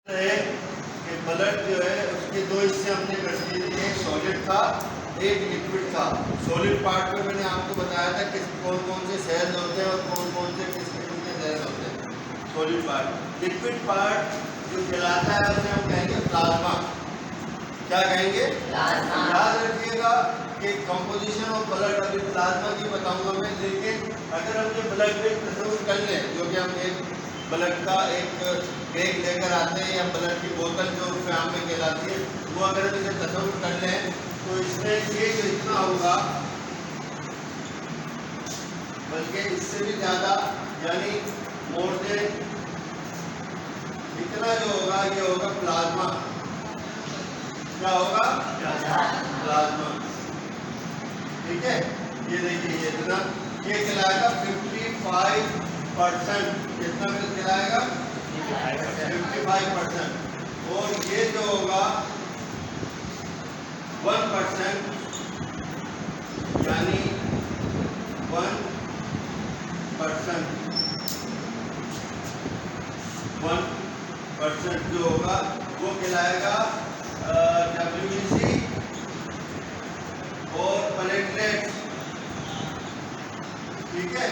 है कि ब्लड जो है उसके दो हिस्से हमने कर दिए थे, एक सॉलिड था एक लिक्विड था। सॉलिड पार्ट में मैंने आपको बताया था किस कौन कौन से सेल्स होते हैं और कौन कौन से किस किस्म के सेल्स होते हैं। सॉलिड पार्ट, लिक्विड पार्ट जो कहलाता है उसे हम कहेंगे प्लाज्मा। क्या कहेंगे? प्लाज्मा। याद रखिएगा कि कंपोजिशन ऑफ ब्लड, अभी प्लाज्मा की बताऊंगा मैं, लेकिन अगर हम ये ब्लड का तस्वीर कर लें, जो कि हम एक ब्लड का एक बैग लेकर आते हैं या ब्लड की बोतल जो फ्याम में कहलाती है, वो अगर हम इसे तस्वीर कर लें तो इसमें ये जो इतना होगा, बल्कि इससे भी ज़्यादा, यानी मोर देन इतना जो होगा ये होगा प्लाज्मा। क्या होगा? प्लाज्मा। ठीक है, ये देखिए ये इतना, ये कहलाएगा 55%। कितना कहलाएगा? 55%। और ये जो होगा 1%, यानी 1% जो होगा वो कहलाएगा WBC और प्लेटलेट्स। ठीक है,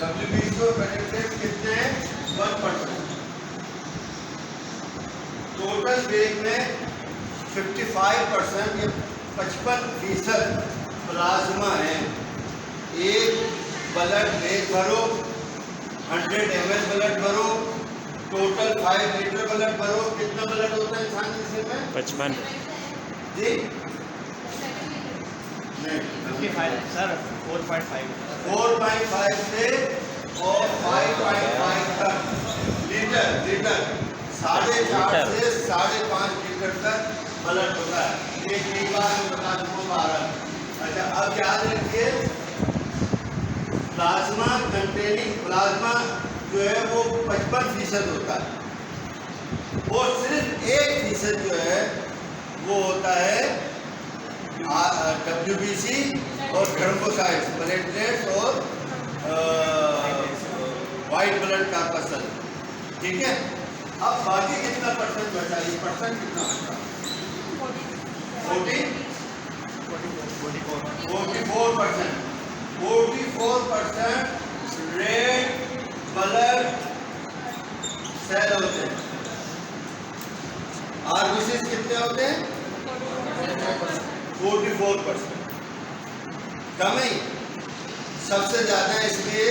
WBC और प्लेटलेट्स कितने हैं? 1%। टोटल वेग में 55% या 55% प्लाज्मा है। एक ब्लड बैग भरो, 100 ml ब्लड भरो, टोटल 5 लीटर ब्लड भरो, कितना ब्लड होता है इंसान के जिस्म में? 55 जी नहीं, 55 सर, 4.5 से और 5.5 तक लीटर 4.5 से 5.5 लीटर तक ब्लड होता है। एक बार मैं बता दूंगा 12। अच्छा, अब याद रखिए प्लाज्मा कंटेनिंग, प्लाज्मा जो है वो 55% होता है और सिर्फ 1% जो है वो होता है WBC और थ्रोम्बोसाइट्स, प्लेटलेट्स और वाइट ब्लड कॉर्पस्कल। ठीक है, अब बाकी कितना परसेंट बचा? ये परसेंट कितना बचा? 44% रेड ब्लड सेल होते हैं। आरबीसी कितने होते हैं? 44%। कमी सबसे ज्यादा, इसलिए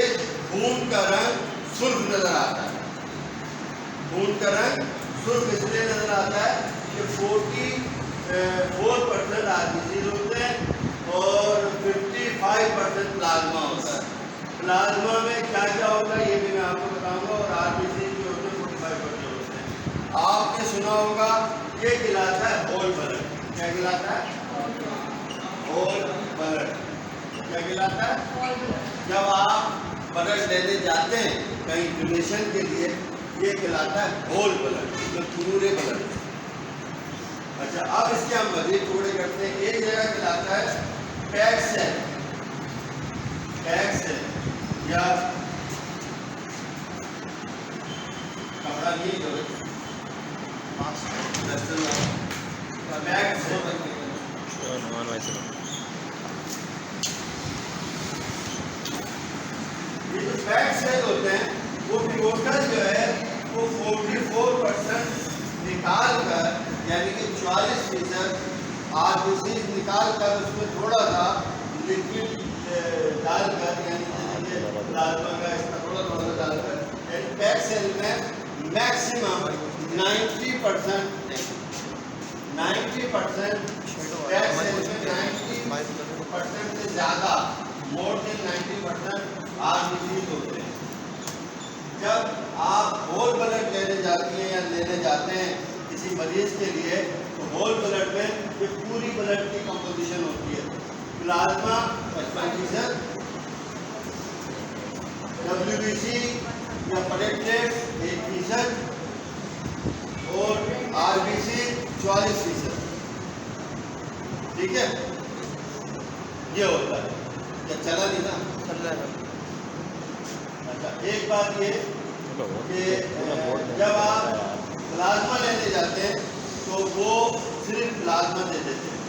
खून का रंग सुर्ख नजर आता है। खून का रंग सुर्ख इसलिए नजर आता है कि 44% आरबीसी होते हैं और 55% प्लाज्मा होता है। प्लाज्मा में क्या क्या होता है ये भी मैं आपको बताऊंगा, और आरबीसी जो होते हैं 45% होते हैं। आपने सुना होगा ये कहलाता है होल ब्लड। क्या कहलाता है? Whole blood. क्या कहलाता है? जब आप ब्लड लेने जाते हैं कहीं डोनेशन के लिए, ये कहलाता है होल ब्लड, मतलब पूरे ब्लड। अच्छा, अब इसके हम मजीद थोड़े करते हैं। एक जगह कहलाता है पैक सेल, या कपड़ा नहीं जो ये जो पैक सेल होते हैं वो टोटल जो है वो 44% निकाल कर, यानी कि 44% आरबीसी निकाल कर उसमें थोड़ा सा लिक्विड डालकर, यानी प्लाज्मा का इसका थोड़ा डालकर, पैक सेल में मैक्सिमम 90% पैक सेल में 90% से ज़्यादा, मोर देन 90% आरबीसी होते हैं। जब आप होल ब्लड लेने जाती हैं या लेने जाते हैं किसी मरीज के लिए, तो होल ब्लड में ये पूरी ब्लड की कंपोजिशन होती है। प्लाज्मा 55%, WBC या प्लेटलेट्स 1% और RBC 44%। ठीक है, ये होता है। क्या चला नहीं ना? चल रहा है। अच्छा, एक बात ये कि जब आप प्लाज्मा लेने जाते हैं तो वो सिर्फ प्लाज्मा दे देते हैं,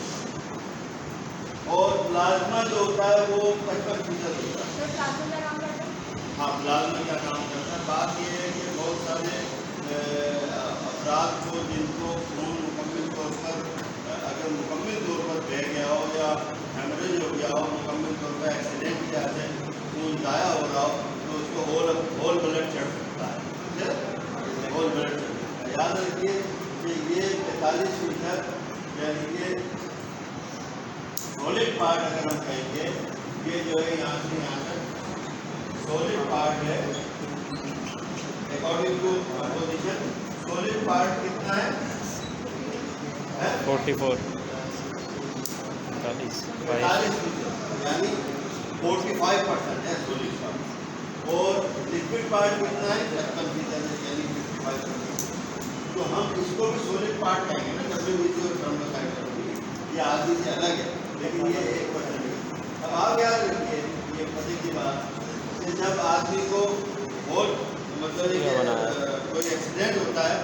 और प्लाज्मा जो होता है वो 55% होता है। हाँ, प्लाज्मा का काम करता है। बात ये है कि बहुत सारे अफराद को जिनको खून मुकम्मल तौर पर अगर मुकम्मल तौर पर बह गया हो या हेमरेज हो गया हो, मुकम्मल तौर पर एक्सीडेंट की वजह से खून ज़ाया हो रहा हो, तो उसको होल ब्लड चढ़ सकता है, ठीक है, होल ब्लड चढ़ सकता है। याद रखिए कि ये 45% यानी कि सॉलिड पार्ट अगर हम कहेंगे, ये जो है यहाँ से यहाँ तक सॉलिड पार्ट है। According to composition solid part कितना है? 44 यानी 45% है सॉलिड पार्ट, और लिक्विड पार्ट कितना है? 55% यानी 55%। तो हम इसको भी सॉलिड पार्ट कहेंगे ना, WBC और थर्मोसाइट, ये आदि से अलग है, लेकिन ये 1% है। अब आप याद रखिए ये पते की बात कि जब आदमी को होल मतलब कोई एक्सीडेंट होता है,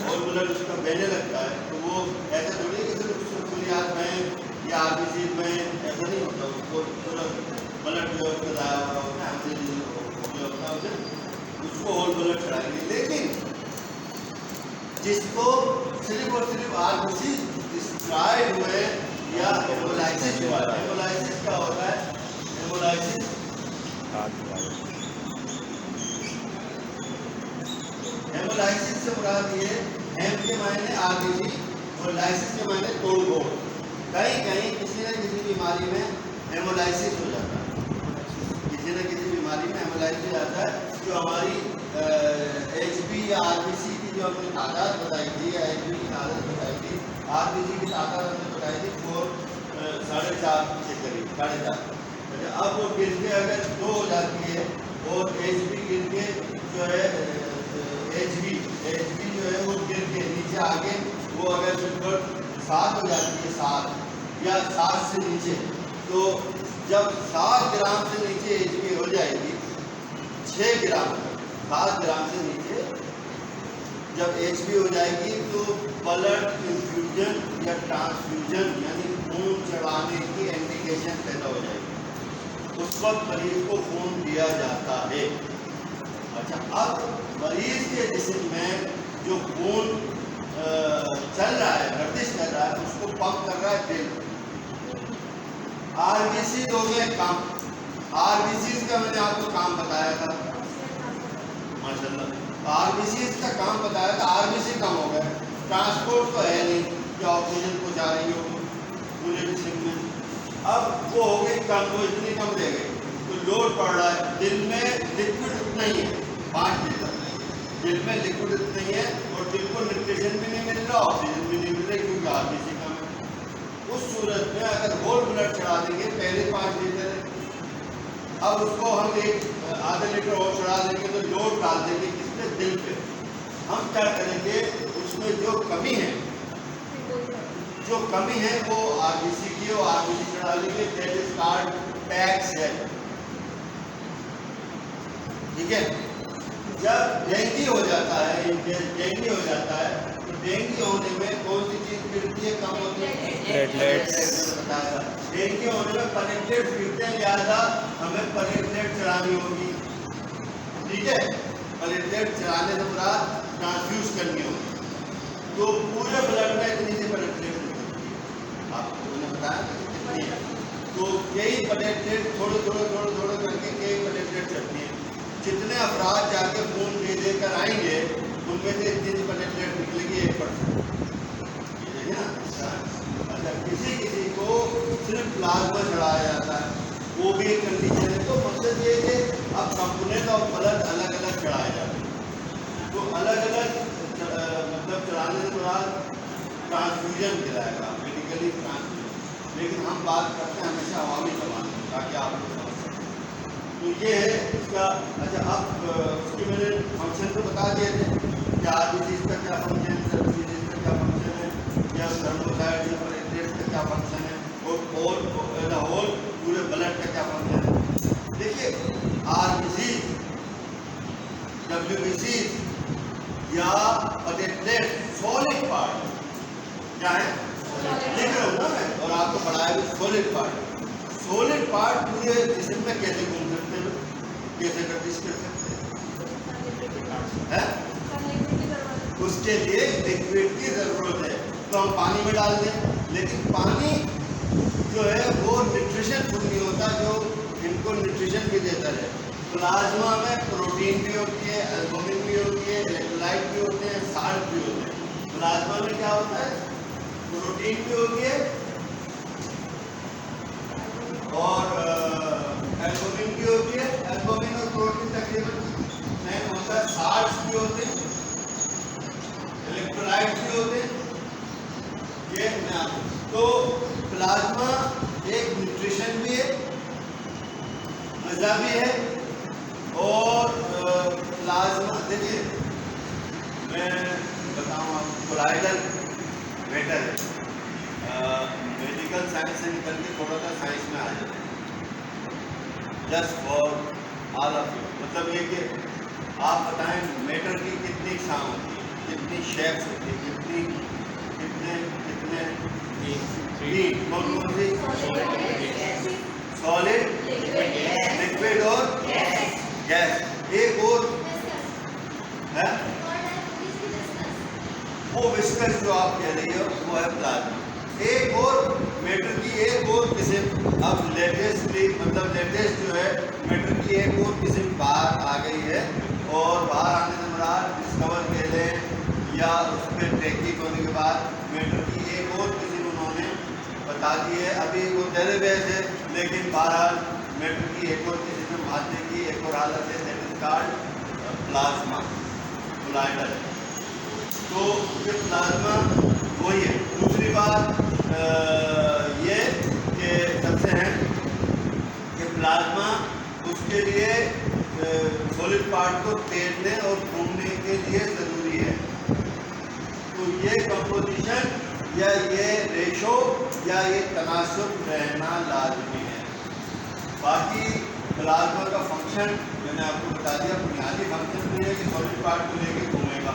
होल ब्लड उसका बहने लगता है, तो वो ऐसा थोड़ी है कि सिर्फ खुलियात में या आरबीसी में ऐसा नहीं होता, उसको तुरंत ब्लड जो उसका ज़ाया हो रहा होता है, जो होता है उसको होल ब्लड चढ़ाएंगे। लेकिन जिसको सिर्फ और सिर्फ आरबीसी डिस्ट्रॉय हुए या हेमोलाइसिस हुआ है, हेमोलाइसिस क्या होता है? हेमोलाइसिस हेमोलाइसिस से मुराद ये हेम के मायने आरबीसी और लाइसिस के मायने तोड़ फोड़। कहीं कहीं किसी न किसी बीमारी में हेमोलाइसिस हो जाता है, किसी न किसी बीमारी में हेमोलाइसिस हो जाता है। जो हमारी एचबी या आरबीसी की जो हमने तादाद बताई थी, या एचबी की तादाद बताई थी, आरबीसी की तादाद हमने बताई थी 4.5 के करीब, 4.5। अब वो गिर के अगर 2 हो जाती है और एचबी गिर के जो है एचबी जो है वो गिर के नीचे आगे वो अगर बिल्कुल 7 हो जाती है, 7 या 7 से नीचे, तो जब 7 ग्राम से नीचे एचबी हो जाएगी, 6 ग्राम 7 ग्राम से नीचे जब एचबी हो जाएगी, तो ब्लड इन्फ्यूजन या ट्रांसफ्यूजन यानी खून चढ़ाने की इंडिकेशन पैदा हो जाएगी। उस वक्त मरीज को खून दिया जाता है। अच्छा, अब मरीज के जिस्म में जो खून चल रहा है, गर्दिश कर रहा है, उसको पंप कर रहा है दिल। आरबीसी हो गए कम, आरबीसी का मैंने आपको काम बताया था, माशाल्लाह आरबीसी का काम बताया था। आरबीसी कम हो गया, ट्रांसपोर्ट तो है नहीं कि ऑक्सीजन पहुँचा रही हो पूरे जिस्म में। अब वो हो गई कम, वो इतनी कम रह गई, तो लोड पड़ रहा है। दिल में लिक्विड उतना ही है, 5 लीटर दिल में लिक्विड उतना ही है, और दिल को न्यूट्रिशन भी नहीं मिल रहा, ऑक्सीजन भी नहीं मिल रही, क्योंकि आरबीसी कम है। उस सूरत में अगर होल ब्लड चढ़ा देंगे, पहले 5 लीटर है, अब उसको हम आधा लीटर और चढ़ा देंगे, तो लोड डाल देंगे किसपे? दिल पे। हम क्या करेंगे, उसमें जो कमी है वो आरबीसी की, और आरबीसी चढ़ा लेंगे, that is called pack cell, ठीक है। जब डेंगू हो जाता है, डेंगू हो जाता है, तो डेंगू होने में कौन सी चीज गिरती है? कम होती है प्लेटलेट्स। बताया डेंगू होने में प्लेटलेट्स गिरते हैं, लिहाजा हमें प्लेटलेट चढ़ानी होगी, ठीक है। प्लेटलेट चढ़ाने से मुराद ट्रांसफ्यूज करनी होगी, तो पूरे ब्लड में इतनी सी प्लेटलेट आपको बताया कितनी है, तो कई प्लेटलेट थोड़े करके कई प्लेटलेट चढ़ती है। जितने अफराद जाके खून दे कर आएंगे, उनमें से इतनी प्लेटलेट निकलेगी 1%, ठीक है ना। अच्छा, किसी को सिर्फ प्लाज्मा चढ़ाया जाता है, वो भी एक कंडीशन है। तो मकसद ये है कि अब कंपोनेंट ऑफ ब्लड अलग अलग चढ़ाए जाते हैं, तो अलग अलग मतलब चढ़ाने से मुराद ट्रांसफ्यूजन कहलाएगा, मेडिकली ट्रांसफ्यूजन। लेकिन हम बात करते हैं हमेशा अवामी जबान में, ताकि आप लोग समझ सकें। तो ये है इसका। अच्छा, अब उसके मैंने फंक्शन तो बता दिए थे, क्या आरबीसी का क्या फंक्शन है, सर्विस का क्या फंक्शन है, या थर्मोसाइट या प्लेटलेट्स का क्या फंक्शन है, और होल पूरे ब्लड का क्या फंक्शन है। देखिए, RBC solid part. Solid part पूरे जिस्म में कैसे घूम सकते हैं, कैसे गर्दिश कर सकते हैं? उसके लिए लिक्विड की जरूरत है, तो हम पानी में डाल दें, लेकिन पानी जो है वो न्यूट्रिशन फूड नहीं होता जो इनको न्यूट्रिशन भी देता है। प्लाज्मा में प्रोटीन भी होती है, एल्बुमिन भी होती है, इलेक्ट्रोलाइट भी होते हैं, साल्ट भी होते हैं। प्लाज्मा में क्या होता है? प्रोटीन भी होती है और एल्बुमिन भी होती है। एल्बुमिन और प्रोटीन तकरीबन नहीं होता है। साल्ट भी होते हैं, इलेक्ट्रोलाइट भी होते हैं। ये तो प्लाज्मा एक न्यूट्रिशन भी है, मजा भी है। और प्लाज्मा देखिए, मैं बताऊँ आपको, कोलाइडल मैटर मेडिकल साइंस से निकल के थोड़ा सा साइंस में आ जाता है, just for all of you. मतलब ये कि आप बताएं मैटर की कितनी इकसाम होती है, कितनी शेप्स होती है, कितनी कितने कितने सॉलिड, लिक्विड और गैस। एक और है वो विस्कस जो आप कह रही हो वो है प्लाज्मा। एक और मैटर की एक और किस्म अब लेटेस्टली, मतलब लेटेस्ट जो है मैटर की एक और किस्म बाहर आ गई है, और बाहर आने से बड़ा डिस्कवर कह लें या उस पर टेक्निक होने के बाद मैटर की एक और किस्म उन्होंने बता दी है। अभी वो डेरे बेस है, लेकिन बहरहाल मैटर की एक और किस्म मादे की एक और हालत है, that is called plasma, colloidal. तो ये प्लाज्मा वही है। दूसरी बात ये कि सबसे है कि प्लाज्मा उसके लिए सॉलिड पार्ट को तैरने और घूमने के लिए ज़रूरी है। तो ये कंपोजिशन या ये रेशो या ये तनासुब रहना लाजमी है। बाकी प्लाज्मा का फंक्शन मैंने आपको बता दिया, बुनियादी फंक्शन तो है कि सॉलिड पार्ट को लेके घूमेगा।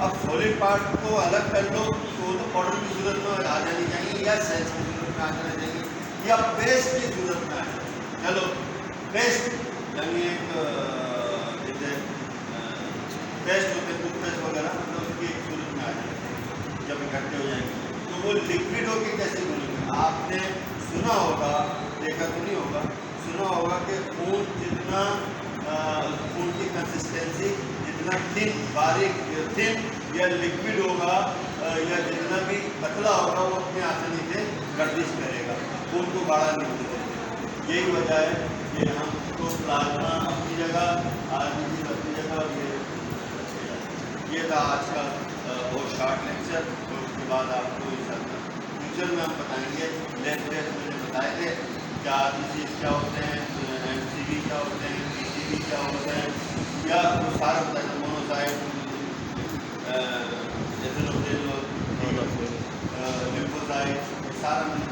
अब सॉलिड पार्ट को अलग कर लो तो पाउडर की सूरत में आ जानी चाहिए, या सेल्स की सूरत में आ जाना चाहिए, या पेस्ट की सूरत में आ जाए। चलो पेस्ट यानी एक जैसे पेस्ट होते हैं, टूथपेस्ट वगैरह, मतलब उसकी एक सूरत में आ जाए जब इकट्ठे हो जाएंगे। तो वो लिक्विड होकर कैसे बनेंगे? आपने सुना होगा, देखा तो नहीं होगा, सुना होगा कि खून जितना खून की कंसिस्टेंसी जितना थिन, बारीक थिन या लिक्विड होगा या जितना भी पतला होगा वो अपने आसानी से गर्दिश करेगा, खून को गाढ़ा नहीं करेगा। यही वजह है कि हम तो प्लाज्मा अपनी जगह, आदमी अपनी जगह। ये था आज का बहुत शॉर्ट लेक्चर। तो उसके बाद आपको फ्यूचर में हम बताएंगे। लेफ्ट मैंने बताए थे क्या RBCs क्या होते हैं, MCV क्या होते हैं, PCV क्या होते हैं, या वो सारा बताया, मोनोसाइट, लिम्फोसाइट, सारा मैंने